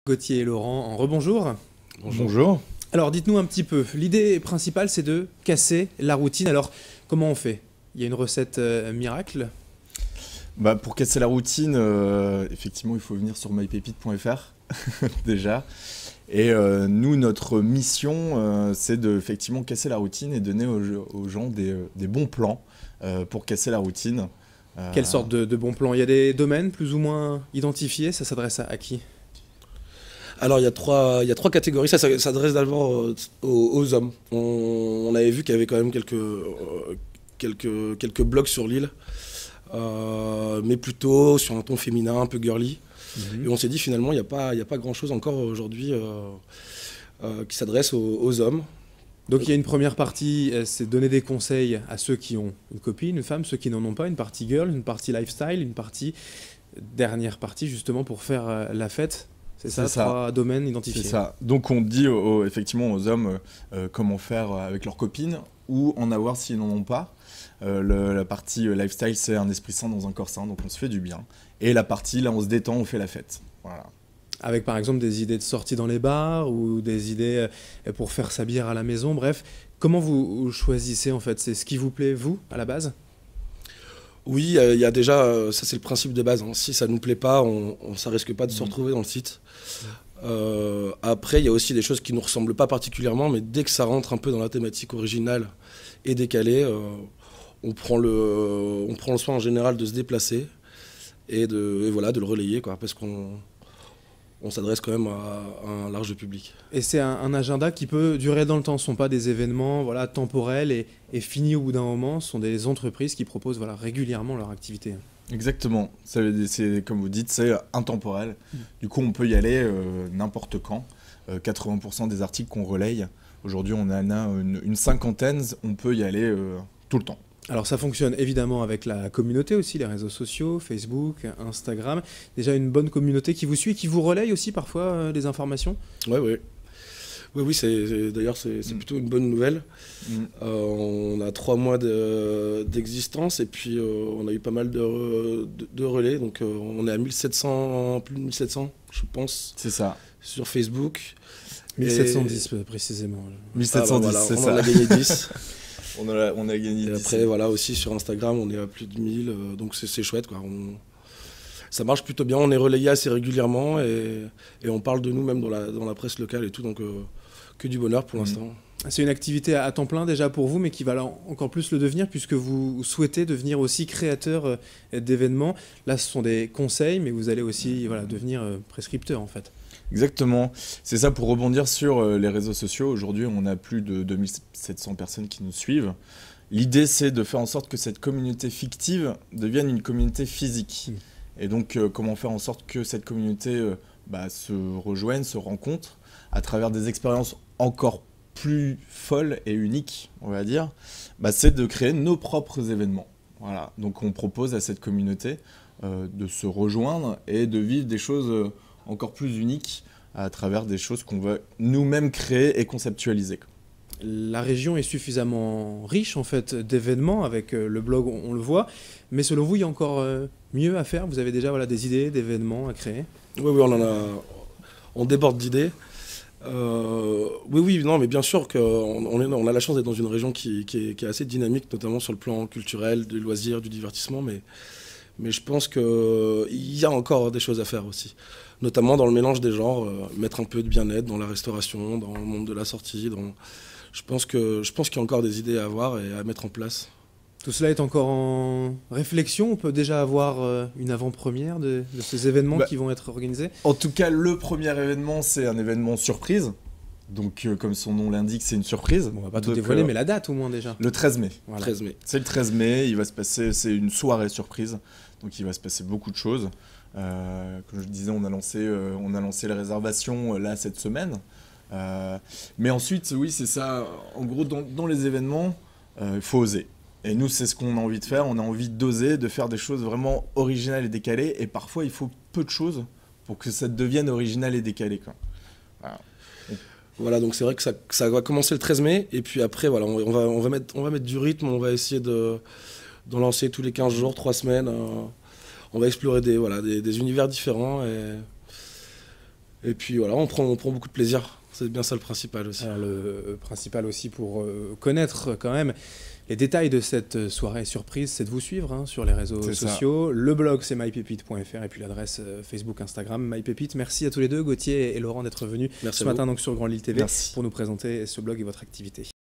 Gauthier et Laurent en rebonjour. Bonjour. Alors dites-nous un petit peu, l'idée principale c'est de casser la routine. Alors comment on fait? Il y a une recette miracle? Pour casser la routine, effectivement il faut venir sur mypépite.fr déjà. Et nous, notre mission, c'est de effectivement casser la routine et donner aux gens des bons plans pour casser la routine. Quelle sorte de bons plans? Il y a des domaines plus ou moins identifiés, ça s'adresse à qui? Alors il y a trois catégories, ça s'adresse d'abord aux hommes. On avait vu qu'il y avait quand même quelques blogs sur l'île, mais plutôt sur un ton féminin, un peu girly. Et on s'est dit finalement il n'y a pas grand chose encore aujourd'hui qui s'adresse aux hommes. Donc il y a une première partie, c'est donner des conseils à ceux qui ont une copine, une femme, ceux qui n'en ont pas, une partie girl, une partie lifestyle, une partie, dernière partie justement pour faire la fête. C'est ça, trois domaines identifiés. C'est ça. Donc on dit effectivement aux hommes comment faire avec leurs copines ou en avoir s'ils n'en ont pas. La partie lifestyle, c'est un esprit sain dans un corps sain, donc on se fait du bien. Et la partie, là, on se détend, on fait la fête. Voilà. Avec par exemple des idées de sortie dans les bars ou des idées pour faire sa bière à la maison, bref. Comment vous choisissez en fait? C'est ce qui vous plaît, vous, à la base? Oui, il y a déjà, ça c'est le principe de base. Hein. Si ça ne nous plaît pas, ça risque pas de se retrouver dans le site. Après, il y a aussi des choses qui ne nous ressemblent pas particulièrement, mais dès que ça rentre un peu dans la thématique originale et décalée, on prend le soin en général de se déplacer et de le relayer, quoi, parce qu'on s'adresse quand même à un large public. Et c'est un agenda qui peut durer dans le temps. Ce ne sont pas des événements temporels et finis au bout d'un moment. Ce sont des entreprises qui proposent régulièrement leur activité. Exactement. C'est, comme vous dites, c'est intemporel. Du coup, on peut y aller n'importe quand. 80% des articles qu'on relaye, aujourd'hui, on en a une cinquantaine. On peut y aller tout le temps. Alors ça fonctionne évidemment avec la communauté aussi, les réseaux sociaux, Facebook, Instagram. Déjà une bonne communauté qui vous suit, qui vous relaye aussi parfois les informations. Oui, d'ailleurs c'est plutôt une bonne nouvelle. On a 3 mois d'existence et puis on a eu pas mal de relais. Donc on est à plus de 1700 je pense. C'est ça. Sur Facebook. 1710 précisément. 1710, c'est ça. On a gagné 10. On a gagné 10. Et après, aussi sur Instagram, on est à plus de 1000, donc c'est chouette, quoi. Ça marche plutôt bien, on est relayé assez régulièrement et on parle de nous même dans la presse locale et tout, donc que du bonheur pour l'instant. C'est une activité à temps plein déjà pour vous, mais qui va encore plus le devenir puisque vous souhaitez devenir aussi créateur d'événements. Là, ce sont des conseils, mais vous allez aussi devenir prescripteur en fait. Exactement. C'est ça, pour rebondir sur les réseaux sociaux. Aujourd'hui, on a plus de 2700 personnes qui nous suivent. L'idée, c'est de faire en sorte que cette communauté fictive devienne une communauté physique. Et donc, comment faire en sorte que cette communauté se rejoigne, se rencontre à travers des expériences encore plus folles et uniques, on va dire, c'est de créer nos propres événements. Voilà. Donc, on propose à cette communauté de se rejoindre et de vivre des choses encore plus unique à travers des choses qu'on va nous-mêmes créer et conceptualiser. La région est suffisamment riche en fait d'événements avec le blog, on le voit, mais selon vous, il y a encore mieux à faire? Vous avez déjà des idées d'événements à créer? Oui, on déborde d'idées. Non, mais bien sûr qu'on a la chance d'être dans une région qui est assez dynamique, notamment sur le plan culturel, du loisir, du divertissement, mais je pense qu'il y a encore des choses à faire aussi. Notamment dans le mélange des genres, mettre un peu de bien-être dans la restauration, dans le monde de la sortie. Je pense qu'il y a encore des idées à avoir et à mettre en place. Tout cela est encore en réflexion. On peut déjà avoir une avant-première de ces événements qui vont être organisés. En tout cas, le premier événement, c'est un événement surprise. Donc, comme son nom l'indique, c'est une surprise. On va pas tout dévoiler, mais la date au moins déjà. Le 13 mai. Voilà. 13 mai. C'est le 13 mai. Il va se passer, c'est une soirée surprise. Donc, il va se passer beaucoup de choses. Comme je disais, on a lancé les réservations là cette semaine. Mais ensuite, oui, c'est ça. En gros, dans les événements, il faut oser. Et nous, c'est ce qu'on a envie de faire. On a envie d'oser, de faire des choses vraiment originales et décalées. Et parfois, il faut peu de choses pour que ça devienne original et décalé, quoi. Voilà, donc c'est vrai que ça va commencer le 13 mai. Et puis après, on va mettre du rythme. On va essayer d'en lancer tous les 15 jours, 3 semaines. On va explorer des univers différents. Et puis voilà, on prend beaucoup de plaisir. C'est bien ça le principal aussi. Alors, le principal aussi pour connaître quand même les détails de cette soirée surprise, c'est de vous suivre hein, sur les réseaux sociaux. Le blog, c'est mypépite.fr et puis l'adresse Facebook, Instagram, mypépite. Merci à tous les deux, Gauthier et Laurent, d'être venus ce matin donc, sur Grand Lille TV pour nous présenter ce blog et votre activité.